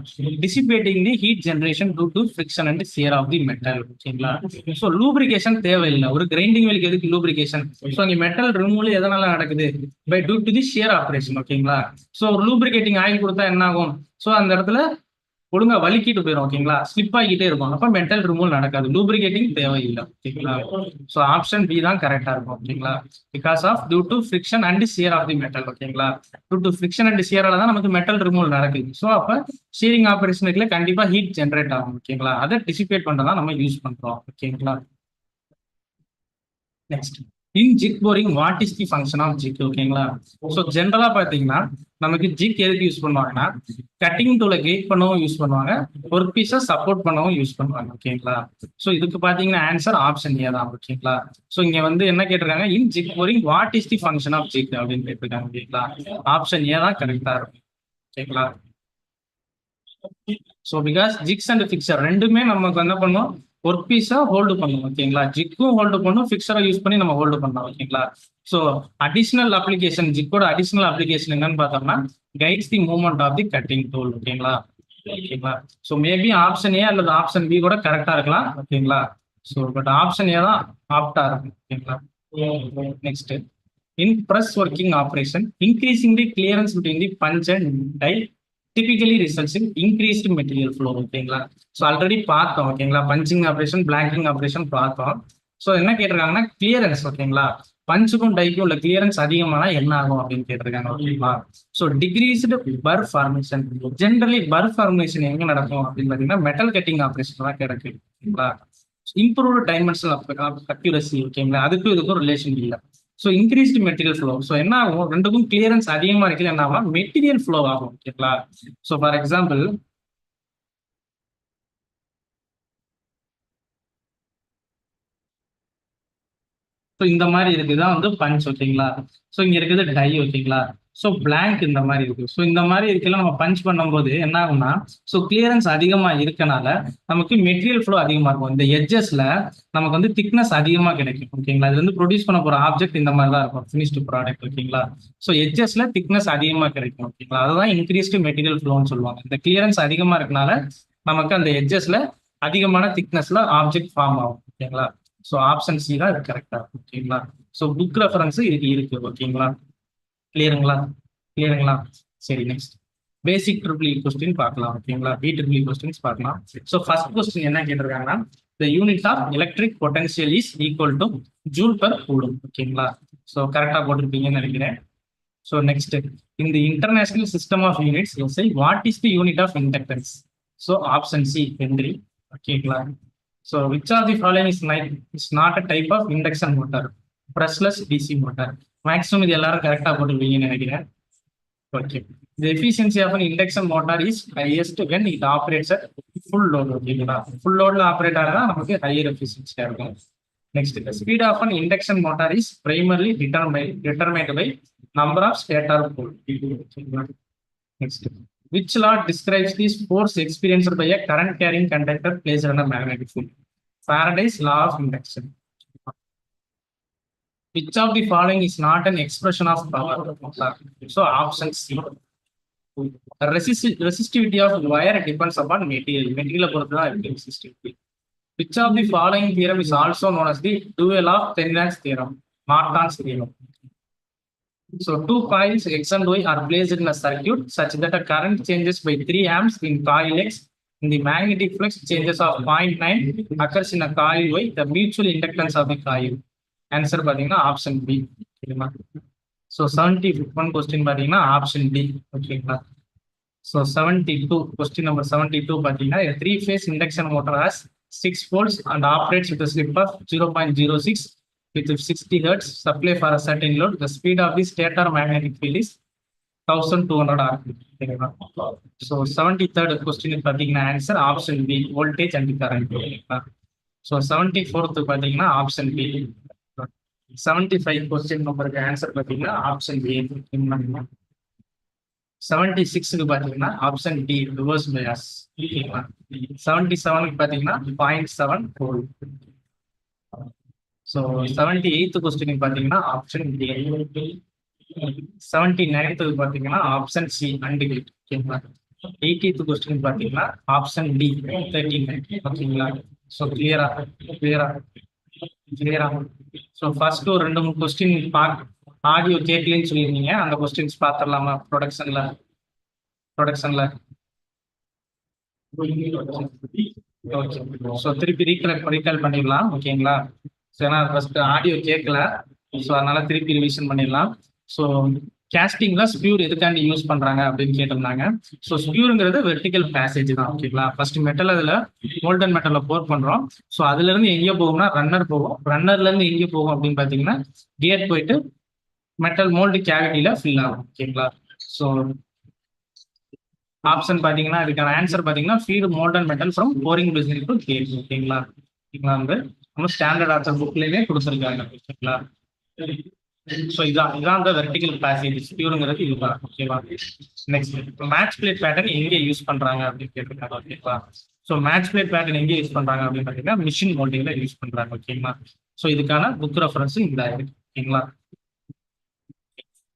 dissipating the heat generation due to friction and shear of the metal ஓகேங்களா. ஸோ லூப்ரிகேஷன் தேவையில்லை, ஒரு கிரைண்டிங் வேலைக்கு எதுக்கு லூப்ரிகேஷன். ஸோ இங்க மெட்டல் ரிமூவல் எதனால நடக்குது, by due to the shear operation ஓகேங்களா. ஸோ ஒரு லூப்ரிகேட்டிங் ஆயில் கொடுத்தா என்ன ஆகும், ஸோ அந்த இடத்துல ஒழுங்கா வலிக்கிட்டு போயிடும் ஓகேங்களா, ஸ்லிப் ஆகிட்டே இருக்கும், அப்ப மெட்டல் ரிமூவல் நடக்காது, லூப்ரிகேட்டிங் தேவையில்லை ஓகேங்களா. ஸோ ஆப்ஷன் பி தான் கரெக்டா இருக்கும் ஓகேங்களா. Because of due to friction and shear of the metal ஓகேங்களா. டியூ டு ஃபிரிக்ஷன் அண்ட் சியரால தான் நமக்கு மெட்டல் ரிமூவல் நடக்குது. ஸோ அப்ப ஷீரிங் ஆபரேஷனுக்குள்ள கண்டிப்பா ஹீட் ஜென்ரேட் ஆகும் ஓகேங்களா, அதை டிசிபேட் பண்றதா நம்ம யூஸ் பண்றோம் ஓகேங்களா. Next in jig boring what is the function of jig ஓகேங்களா. ஸோ ஜென்ரலா பாத்தீங்கன்னா நமக்கு ஜிக் எதுக்கு யூஸ் பண்ணுவாங்கன்னா கட்டிங் டூல கைட் பண்ணவும் யூஸ் பண்ணுவாங்க, ஒர்க் பீஸை சப்போர்ட் பண்ணவும் யூஸ் பண்ணுவாங்க ஓகேங்களா. ஸோ இதுக்கு பாத்தீங்கன்னா ஆன்சர் ஆப்ஷன் ஏ தான் ஓகேங்களா. ஸோ இங்க வந்து என்ன கேட்டிருக்காங்க, in jig boring what is the function of jig அப்படின்னு கேட்டிருக்காங்க ஓகேங்களா. ஆப்ஷன் ஏ தான் கரெக்டா இருக்கும் ஓகேங்களா. So because jigs and fixture ரெண்டுமே நமக்கு என்ன பண்ணுவோம், ஒர்க் பீஸா ஹோல்டு பண்ணும் ஓகேங்களா. ஜிக்கும் ஹோல்டு பண்ணும், ஃபிக்சரை யூஸ் பண்ணி நம்ம ஹோல்டு பண்ணலாம் ஓகேங்களா. ஸோ அடிஷனல் அப்ளிகேஷன், ஜிக்கோட அடிஷனல் அப்ளிகேஷன் என்னன்னு பார்த்தோம்னா guides the movement of the cutting tool ஓகேங்களா. ஓகேங்களா. ஸோ மேபி ஆப்ஷன் ஏ அல்லது ஆப்ஷன் பி கூட கரெக்டா இருக்கலாம் ஓகேங்களா. ஸோ பட் ஆப்ஷன் ஏ தான் ஆப்டா இருக்கும் ஓகேங்களா. Next in press working operation increasing the clearance between the punch and die typically results in increased material flow ஓகேங்களா. ஸோ ஆல்ரெடி பார்த்தோம் ஓகேங்களா, பஞ்சிங் ஆப்ரேஷன் பிளாங்கிங் ஆப்ரேஷன் பார்த்தோம். ஸோ என்ன கேட்டிருக்காங்கன்னா கிளியரன்ஸ் ஓகேங்களா, பஞ்சுக்கும் டைக்கும் உள்ள கிளியரன்ஸ் அதிகமானா என்ன ஆகும் அப்படின்னு கேட்டிருக்காங்க ஓகேங்களா. So decreased burr formation, generally burr formation எங்க நடக்கும் அப்படின்னு பார்த்தீங்கன்னா மெட்டல் கட்டிங் ஆப்ரேஷன் தான் கிடைக்கும் ஓகேங்களா. இம்ப்ரூவ்டு டைமென்ஷன் அக்யூரசி ஓகேங்களா, அதுக்கும் இதுக்கும் ரிலேஷன் இல்லை. So increased material flow, so என்ன ஆகும், ரெண்டுக்கும் கிளியரன்ஸ் அதிகமா இருக்குல்ல, என்ன ஆகும், மெட்டீரியல் ஃப்ளோ ஆகும் ஓகேங்களா. ஸோ ஃபார் எக்ஸாம்பிள் இந்த மாதிரி இருக்குதான் வந்து பஞ்ச் ஓகேங்களா. ஸோ இங்க இருக்குது டை ஓகேங்களா. ஸோ பிளாங்க் இந்த மாதிரி இருக்கு. ஸோ இந்த மாதிரி இருக்கலாம் நம்ம பஞ்ச் பண்ணும்போது என்ன ஆகும்னா, ஸோ கிளியரன்ஸ் அதிகமா இருக்கனால நமக்கு மெட்டீரியல் ஃப்ளோ அதிகமா இருக்கும். இந்த எட்ஜஸ்ல நமக்கு வந்து திக்னஸ் அதிகமா கிடைக்கும் ஓகேங்களா. இது வந்து ப்ரொடியூஸ் பண்ண போற ஆப்ஜெக்ட் இந்த மாதிரி தான் இருக்கும், ஃபினிஷ்டு ப்ராடக்ட் ஓகேங்களா. ஸோ எட்ஜஸ்ல திக்னஸ் அதிகமா கிடைக்கும் ஓகேங்களா, அதுதான் இன்க்ரீஸ்டு மெட்டீரியல் ஃப்ளோன்னு சொல்லுவாங்க. இந்த கிளியரன்ஸ் அதிகமா இருக்கனால நமக்கு அந்த எட்ஜஸ்ல அதிகமான திக்னஸ்ல ஆப்ஜெக்ட் ஃபார்ம் ஆகும் ஓகேங்களா. ஸோ ஆப்ஷன் சி தான் இது கரெக்டா இருக்கும். ஓகேங்களா. ஸோ புக் ரெஃபரன்ஸ் இதுக்கு இருக்கு. ஓகேங்களா. கிளியருங்களா? கிளியருங்களா? சரி, நெக்ஸ்ட் பேசிக் ட்ரிபிள் கொஸ்டின் பார்க்கலாம். ஓகேங்களா. BEE கொஸ்டின்ஸ் பார்க்கலாம். ஸோ ஃபர்ஸ்ட் கொஸ்டின் என்ன கேட்டிருக்காங்கன்னா, the unit of electric potential is equal to joule per coulomb. ஓகேங்களா. ஸோ கரெக்டா போட்டிருப்பீங்கன்னு நினைக்கிறேன். So next, in the international system of units, SI, what is the unit of inductance? So option C henry. ஓகேங்களா. So which of the following is not a type of induction motor? Brushless DC motor. Maximum இது எல்லாரும் கரெக்டா போட்டிருப்பீங்கன்னு நினைக்கிறேன். Okay. The efficiency of an induction motor is highest when it operates at full load. ஓகேங்களா. full loadல operate ஆகிறதா நமக்கு higher எஃபிஷியன்சியா இருக்கும். Next, the speed of an induction motor is primarily determined by number of stator pole. Next, which law describes this force experienced by a current carrying conductor placed on a magnetic field? Faraday's law of induction. Which of the following is not an expression of power? So option C. Resistivity of wire depends upon material. Material பொறுத்து தான் இருக்கு resistivity. Which of the following theorem is also known as the dual of Theriot's theorem? Norton's theorem. So two coils X and Y are placed in a circuit such that a current changes by 3 amps in coil X. In the magnetic flux changes of 0.9 occurs in a coil Y. The mutual inductance of the coil. Answer பாத்தீங்கன்னா option B. ஓகேங்களா. So 71 question பாத்தீங்கன்னா option D. ஓகேங்களா. So 72 question number 72 பாத்தீங்கன்னா, three phase induction motor has 6 poles and operates with a slip of 0.06 with 60 hertz supply for a certain load. The speed of the stator magnetic field is 1200 rpm. ஓகேங்களா. So 73rd question பாத்தீங்கன்னா answer option B, voltage and current. ஓகேங்களா. So 74th பாத்தீங்கன்னா option B. 75 question நம்பருக்கு answer பாத்தீங்கன்னா option A. 76க்கு பாத்தீங்கன்னா option D, reverse bias. 77க்கு பாத்தீங்கன்னா 0.7 வோல்ட். ஸோ 78th கொஸ்டினுக்கு பாத்தீங்கன்னா ஆப்ஷன் டி. 79th பாத்தீங்கன்னா ஆப்ஷன் சி, அண்டிகேட். ஓகேங்களா. 80th கொஸ்டின் பாத்தீங்கன்னா ஆப்ஷன் டி, 39. ஓகேங்களா. ஸோ கிளியரா? ஸோ ஃபர்ஸ்ட் ஒரு 2-3 கொஸ்டின் ஆடியோ கேட்கலன்னு சொல்லியிருந்தீங்க. அந்த கொஸ்டின்ஸ் பார்த்துடலாமா ப்ரொடக்ஷன்ல? ஓகே. ஸோ திருப்பி ரீகால் பண்ணிடலாம். ஓகேங்களா. ஸோ ஏன்னா ஃபர்ஸ்ட் ஆடியோ கேட்கல, ஸோ அதனால திருப்பி ரிவிஷன் பண்ணிடலாம். ஸோ கேஸ்டிங்ல ஸ்பியூர் எதுக்காண்டி யூஸ் பண்றாங்க அப்படின்னு கேட்டிருந்தாங்க. ஸோ ஸ்பியூருங்கிறது வெர்டிகல் பேசேஜ் தான். ஓகேங்களா. ஃபர்ஸ்ட் மெட்டல் அதுல மோல்டன் மெட்டல்ல போர் பண்றோம். ஸோ அதுல இருந்து எங்கே போகும்னா ரன்னர் போகும். ரன்னர்ல இருந்து எங்கே போகும் அப்படின்னு பாத்தீங்கன்னா கேட் போயிட்டு மெட்டல் மோல்டு கேவிட்டியில ஃபில் ஆகும். ஓகேங்களா. ஸோ ஆப்ஷன் பாத்தீங்கன்னா இதுக்கான ஆன்சர் பாத்தீங்கன்னா feed molten metal from pouring basin to gate. ஓகேங்களா. வந்து நம்ம ஸ்டாண்டர்ட் ஆன்சர் புக்லயே கொடுத்துருக்காங்க. ஓகேங்களா. ஸோ இதான் வெர்டிகல் பேசேஜ். ஸ்பியூருங்கிறது இதுதான். ஓகேவா. நெக்ஸ்ட், மேட்ச் பிளேட் பேட்டர்ன் எங்கே யூஸ் பண்றாங்க அப்படின்னு கேட்டிருக்காங்க. ஓகேவா. ஸோ மேட்ச் பிளேட் பேட்டர்ன் எங்கே யூஸ் பண்றாங்க அப்படின்னு பாத்தீங்கன்னா மிஷின் மோல்டிங்ல யூஸ் பண்றாங்க. ஓகேங்களா. ஸோ இதுக்கான புக் ரெஃபரன்ஸ் இந்த இருக்கு. ஓகேங்களா.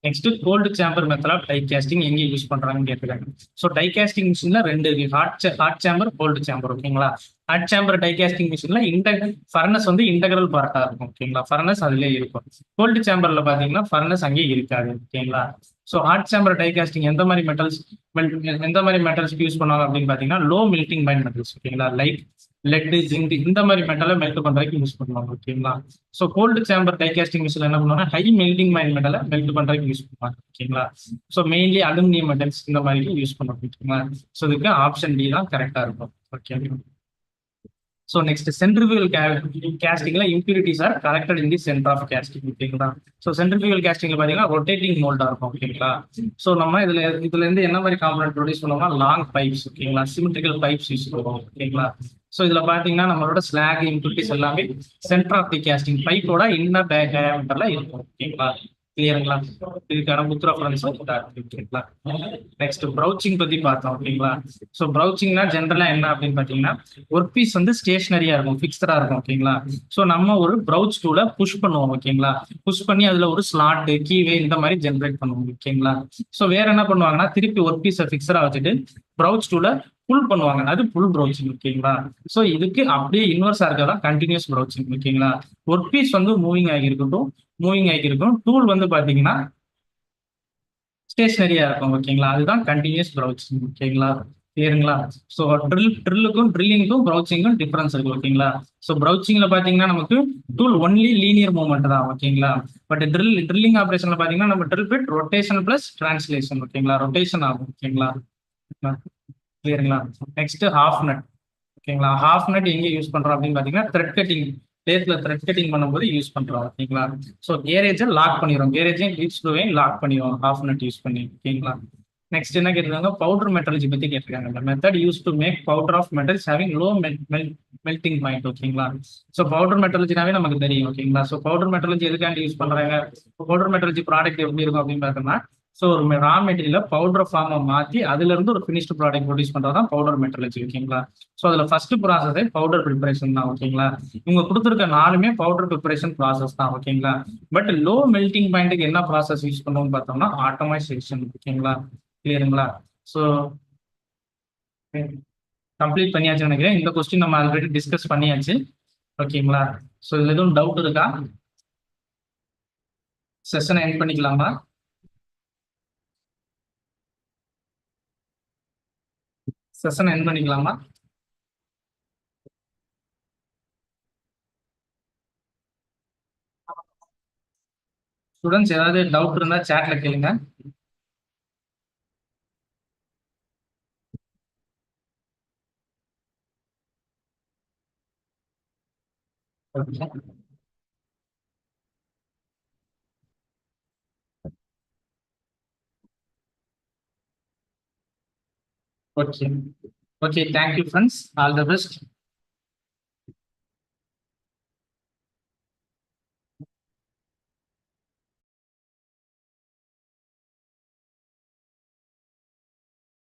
Next, cold chamber method of die casting எங்கே யூஸ் பண்றாங்கன்னு கேட்டிருக்காங்க. ஸோ டை கேஸ்டிங் மிஷின்ல 2 இருக்கு, ஹாட் சேம்பர், கோல்டு சேம்பர். ஓகேங்களா. ஹாட் சேம்பர் டை கேஸ்டிங் மிஷின்ல ஃபர்னஸ் வந்து இன்டெகிரல் பார்ட்டா இருக்கும். ஓகேங்களா. ஃபர்னஸ் அதுலயே இருக்கும். கோல்டு சேம்பர்ல பாத்தீங்கன்னா ஃபர்னஸ் அங்கேயே இருக்காது. ஓகேங்களா. So hot chamber die casting எந்த மாதிரி மெட்டல்ஸ் யூஸ் பண்ணுவாங்க அப்படின்னு பாத்தீங்கன்னா லோ மெல்டிங் பாயிண்ட் மெட்டல்ஸ். ஓகேங்களா. லைக் லெட், ஜிங்க் இந்த மாதிரி மெட்டலை மெல்ட் பண்றதுக்கு யூஸ் பண்ணுவாங்க. ஓகேங்களா. So cold chamber die casting machine என்ன பண்ணுவாங்க, ஹை மெல்டிங் பாயிண்ட் மெட்டலை மெல்ட் பண்றதுக்கு யூஸ் பண்ணுவாங்க. ஓகேங்களா. ஸோ மெயின்லி அலுமினியம் மெட்டல்ஸ் இந்த மாதிரி யூஸ் பண்ணுவாங்க. ஓகேங்களா. ஸோ இதுக்கு ஆப்ஷன் டி தான் கரெக்டா இருக்கும். Okay. So next, centrifugal casting impurities are collected in the center of casting. ஓகேங்களா. ஸோ சென்ட்ரிஃபியூகல் கேஸ்டிங்ல பாத்தீங்கன்னா ரொட்டேட்டிங் மோல்டா இருக்கும். ஓகேங்களா. ஸோ நம்ம இதுல இருந்து என்ன மாதிரி காம்பனன்ட் ப்ரொடியூஸ் பண்ணுவோம்னா லாங் பைப்ஸ். ஓகேங்களா. சிமெட்ரிக்கல் பைப்ஸ் யூஸ் பண்ணுவோம். ஓகேங்களா. ஸோ இதுல பாத்தீங்கன்னா நம்மளோட ஸ்லாக் இம்பியூரிட்டிஸ் எல்லாமே சென்டர் ஆஃப் தி கேஸ்டிங் பைப்போட இன்னர் டயாமீட்டர்ல இருக்கும். ஓகேங்களா. கிளியருங்களா. இதுக்கான புக் ரெஃபரன்ஸ். ஓகேங்களா. நெக்ஸ்ட், ப்ரௌச்சிங் பத்தி பார்த்தோம். ஓகேங்களா. ஸோ ப்ரௌச்சிங்னா ஜென்ரலா என்ன அப்படின்னு பாத்தீங்கன்னா ஒர்க் பீஸ் வந்து ஸ்டேஷனரியா இருக்கும், பிக்ஸ்டா இருக்கும். ஓகேங்களா. ஸோ நம்ம ஒரு ப்ரௌச் டூல புஷ் பண்ணுவோம். ஓகேங்களா. புஷ் பண்ணி அதுல ஒரு ஸ்லாட், கீவே இந்த மாதிரி ஜென்ரேட் பண்ணுவோம். ஓகேங்களா. ஸோ வேற என்ன பண்ணுவாங்கன்னா திருப்பி ஒர்க் பீஸை பிக்ஸரா வச்சுட்டு ப்ரௌச் டூல புல் பண்ணுவாங்க, அது புல் ப்ரௌச்சிங் ஓகேங்களா. ஸோ இதுக்கு அப்படியே இன்வெர்ஸா இருக்கதான் கண்டினியூஸ் ப்ரௌச்சிங் ஓகேங்களா. ஒர்க் பீஸ் வந்து மூவிங் ஆகியிருக்கட்டும், மூவிங் ஆகியிருக்கும். டூல் வந்து பாத்தீங்கன்னா ஸ்டேஷனரியா இருக்கும் ஓகேங்களா. அதுதான் கண்டினியூஸ் ப்ரௌச்சிங் ஓகேங்களா. கிளியருங்களா. ஸோ ட்ரில்லுக்கும் ட்ரில்லிங்க்கும் ப்ரௌச்சிங்கும் டிஃபரன்ஸ் இருக்கு ஓகேங்களா. ஸோ ப்ரௌச்சிங்ல பாத்தீங்கன்னா நமக்கு டூல் ஒன்லி லீனியர் மூவ்மெண்ட் தான் ஓகேங்களா. பட் ட்ரில்லிங் ஆப்ரேஷன்ல பாத்தீங்கன்னா நம்ம drill bit rotation plus translation ஓகேங்களா. ரொட்டேஷன் ஆகும் ஓகேங்களா. கிளியருங்களா. நெக்ஸ்ட் ஹாஃப் நட் ஓகேங்களா. ஹாஃப் நட் எங்க யூஸ் பண்றோம் அப்படின்னு பாத்தீங்கன்னா த்ரெட் கட்டிங், லேத்ல த்ரெட் கட்டிங் பண்ணும்போது யூஸ் பண்றோம் ஓகேங்களா. ஸோ கேரேஜை லாக் பண்ணிடுறோம், கேரேஜையும் லீட் ஸ்க்ரூவையும் லாக் பண்ணிடுவோம் ஹாஃப் நட் யூஸ் பண்ணி ஓகேங்களா. நெக்ஸ்ட் என்ன கேட்டிருக்காங்க, பவுடர் மெட்டலஜி பத்தி கேட்டிருக்காங்க. இந்த method use to make powder of metals having low melting point ஓகேங்களா. ஸோ பவுடர் மெட்டலஜினாவே நமக்கு தெரியும் ஓகேங்களா. ஸோ பவுடர் மெட்டலஜி எதுக்காண்டி யூஸ் பண்றாங்க, பவுடர் மெட்டலஜி ப்ராடக்ட் எப்படி இருக்கும் அப்படின்னு பார்த்தோம்னா, ஸோ ஒரு ரா மெட்டீரியல பவுடர் ஃபார்மை மாற்றி அதுல இருந்து ஒரு ஃபினிஷ்டு ப்ராடக்ட் ப்ரொடியூஸ் பண்றதுதான் பவுடர் மெட்டலஜி ஓகேங்களா. ஸோ அதுல ஃபர்ஸ்ட் ப்ராசஸே பவுடர் ப்ரிப்பரேஷன் தான் ஓகேங்களா. இவங்க கொடுத்துருக்க நாலுமே பவுடர் ப்ரிப்பரேஷன் ப்ராசஸ் தான் ஓகேங்களா. பட் லோ மெல்டிங் பாயிண்ட்டுக்கு என்ன ப்ராசஸ் யூஸ் பண்ணுவோம்னு பார்த்தோம்னா ஆட்டோமைசேஷன் ஓகேங்களா. கிளியருங்களா. ஸோ கம்ப்ளீட் பண்ணியாச்சுன்னு நினைக்கிறேன். இந்த கொஸ்டின் நம்ம ஆல்ரெடி டிஸ்கஸ் பண்ணியாச்சு ஓகேங்களா. ஸோ இதுல எதுவும் டவுட் இருக்கா, செஷனை எண்ட் பண்ணிக்கலாமா. செஷனை எண்ட் பண்ணிக்கலாமா. ஸ்டூடெண்ட்ஸ் ஏதாவது டவுட் இருந்தா சேட்ல கேளுங்க. Okay okay okay. Thank you friends, all the best.